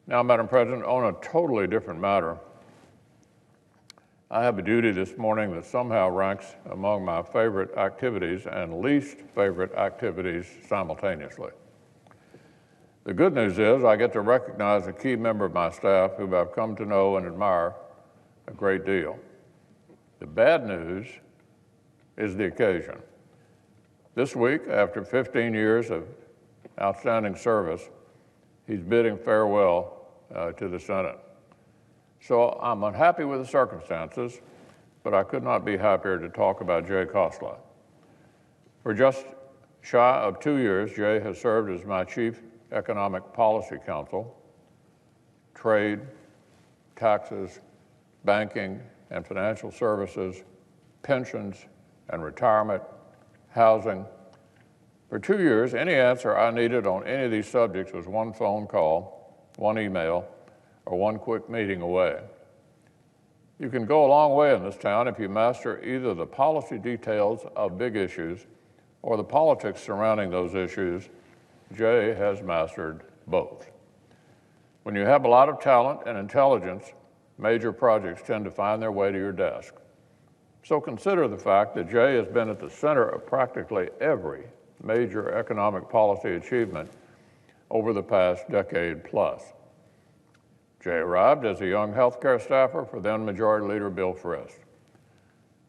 Now, Madam President, on a totally different matter, I have a duty this morning that somehow ranks among my favorite activities and least favorite activities simultaneously. The good news is I get to recognize a key member of my staff who I've come to know and admire a great deal. The bad news is the occasion. This week, after 15 years of outstanding service, he's bidding farewell to the Senate. So I'm unhappy with the circumstances, but I could not be happier to talk about Jay Khosla. For just shy of 2 years, Jay has served as my Chief Economic Policy Counsel. Trade, taxes, banking and financial services, pensions and retirement, housing. For 2 years, any answer I needed on any of these subjects was one phone call, one email, or one quick meeting away. You can go a long way in this town if you master either the policy details of big issues or the politics surrounding those issues. Jay has mastered both. When you have a lot of talent and intelligence, major projects tend to find their way to your desk. So consider the fact that Jay has been at the center of practically every major economic policy achievement over the past decade plus. Jay arrived as a young healthcare staffer for then Majority Leader Bill Frist.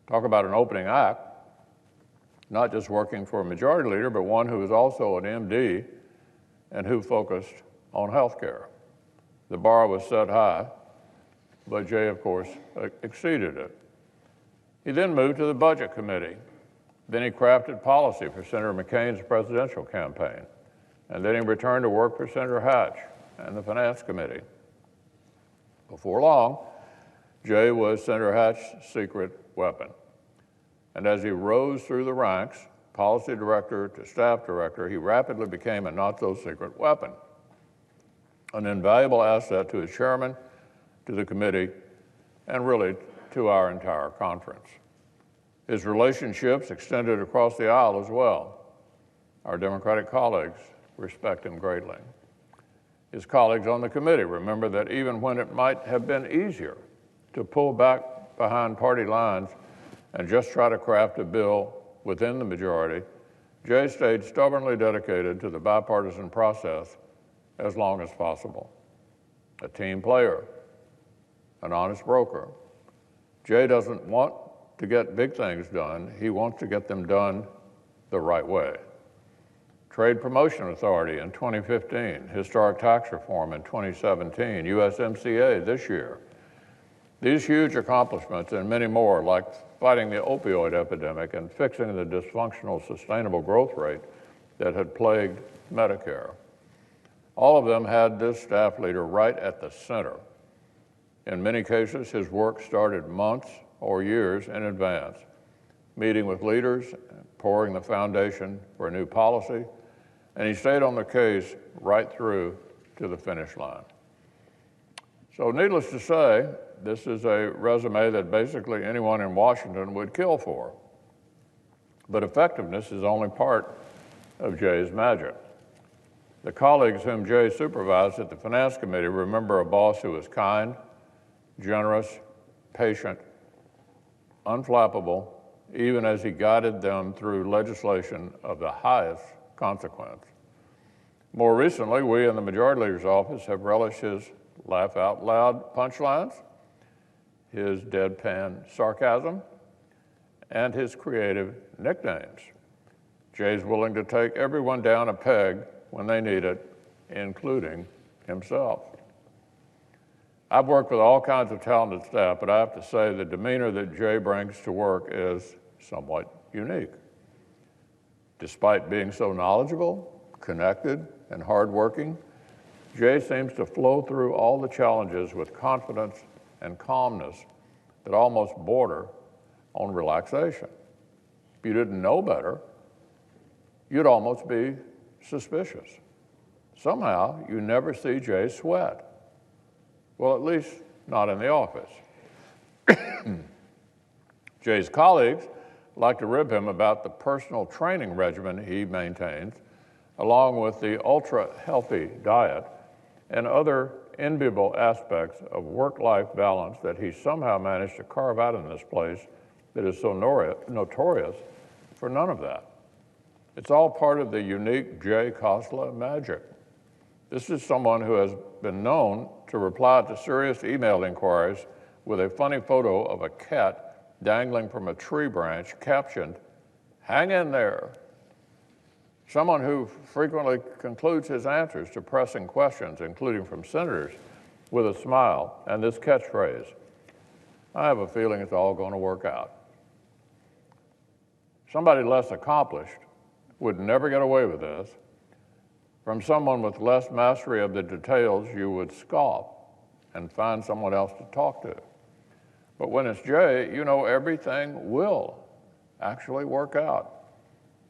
Talk about an opening act, not just working for a Majority Leader, but one who is also an MD and who focused on healthcare. The bar was set high, but Jay, of course, exceeded it. He then moved to the Budget Committee. Then he crafted policy for Senator McCain's presidential campaign. And then he returned to work for Senator Hatch and the Finance Committee. Before long, Jay was Senator Hatch's secret weapon. And as he rose through the ranks, policy director to staff director, he rapidly became a not-so-secret weapon, an invaluable asset to his chairman, to the committee, and really to our entire conference. His relationships extended across the aisle as well. Our Democratic colleagues respect him greatly. His colleagues on the committee remember that even when it might have been easier to pull back behind party lines and just try to craft a bill within the majority, Jay stayed stubbornly dedicated to the bipartisan process as long as possible. A team player, an honest broker. Jay doesn't want to get big things done. He wants to get them done the right way. Trade Promotion Authority in 2015, historic tax reform in 2017, USMCA this year. These huge accomplishments and many more, like fighting the opioid epidemic and fixing the dysfunctional sustainable growth rate that had plagued Medicare. All of them had this staff leader right at the center. In many cases, his work started months or years in advance, meeting with leaders, pouring the foundation for a new policy, and he stayed on the case right through to the finish line. So needless to say, this is a resume that basically anyone in Washington would kill for. But effectiveness is only part of Jay's magic. The colleagues whom Jay supervised at the Finance Committee remember a boss who was kind, generous, patient, unflappable, even as he guided them through legislation of the highest consequence. More recently, we in the Majority Leader's office have relished his laugh-out-loud punchlines, his deadpan sarcasm, and his creative nicknames. Jay's willing to take everyone down a peg when they need it, including himself. I've worked with all kinds of talented staff, but I have to say the demeanor that Jay brings to work is somewhat unique. Despite being so knowledgeable, connected, and hardworking, Jay seems to flow through all the challenges with confidence and calmness that almost border on relaxation. If you didn't know better, you'd almost be suspicious. Somehow, you never see Jay sweat. Well, at least not in the office. Jay's colleagues like to rib him about the personal training regimen he maintains, along with the ultra-healthy diet and other enviable aspects of work-life balance that he somehow managed to carve out in this place that is so notorious for none of that. It's all part of the unique Jay Khosla magic. This is someone who has been known to reply to serious email inquiries with a funny photo of a cat dangling from a tree branch captioned, "Hang in there." Someone who frequently concludes his answers to pressing questions, including from senators, with a smile and this catchphrase, "I have a feeling it's all going to work out." Somebody less accomplished would never get away with this. From someone with less mastery of the details, you would scoff and find someone else to talk to. But when it's Jay, you know everything will actually work out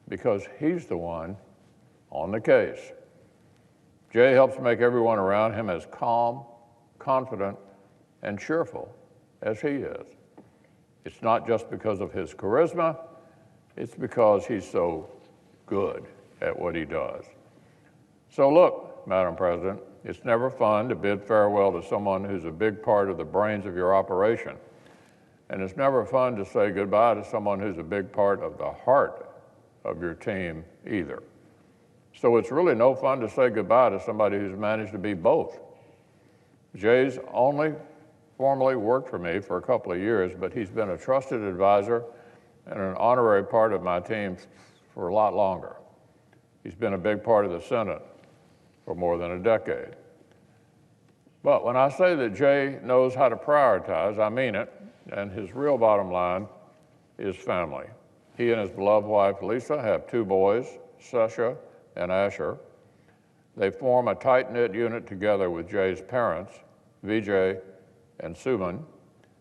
because he's the one on the case. Jay helps make everyone around him as calm, confident, and cheerful as he is. It's not just because of his charisma, it's because he's so good at what he does. So look, Madam President, it's never fun to bid farewell to someone who's a big part of the brains of your operation. And it's never fun to say goodbye to someone who's a big part of the heart of your team either. So it's really no fun to say goodbye to somebody who's managed to be both. Jay's only formally worked for me for a couple of years, but he's been a trusted advisor and an honorary part of my team for a lot longer. He's been a big part of the Senate for more than a decade. But when I say that Jay knows how to prioritize, I mean it, and his real bottom line is family. He and his beloved wife, Lisa, have 2 boys, Sasha and Asher. They form a tight-knit unit together with Jay's parents, Vijay and Suman,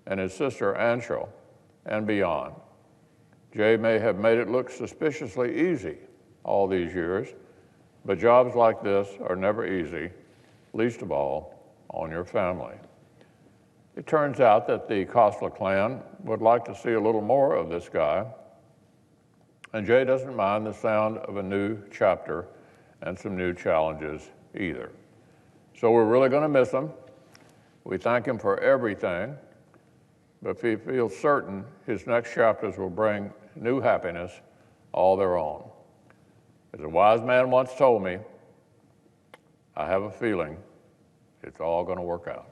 and his sister, Anshul, and beyond. Jay may have made it look suspiciously easy all these years, but jobs like this are never easy, least of all on your family. It turns out that the Khosla clan would like to see a little more of this guy, and Jay doesn't mind the sound of a new chapter and some new challenges either. So we're really going to miss him. We thank him for everything, but we feel certain his next chapters will bring new happiness all their own. As a wise man once told me, I have a feeling it's all going to work out.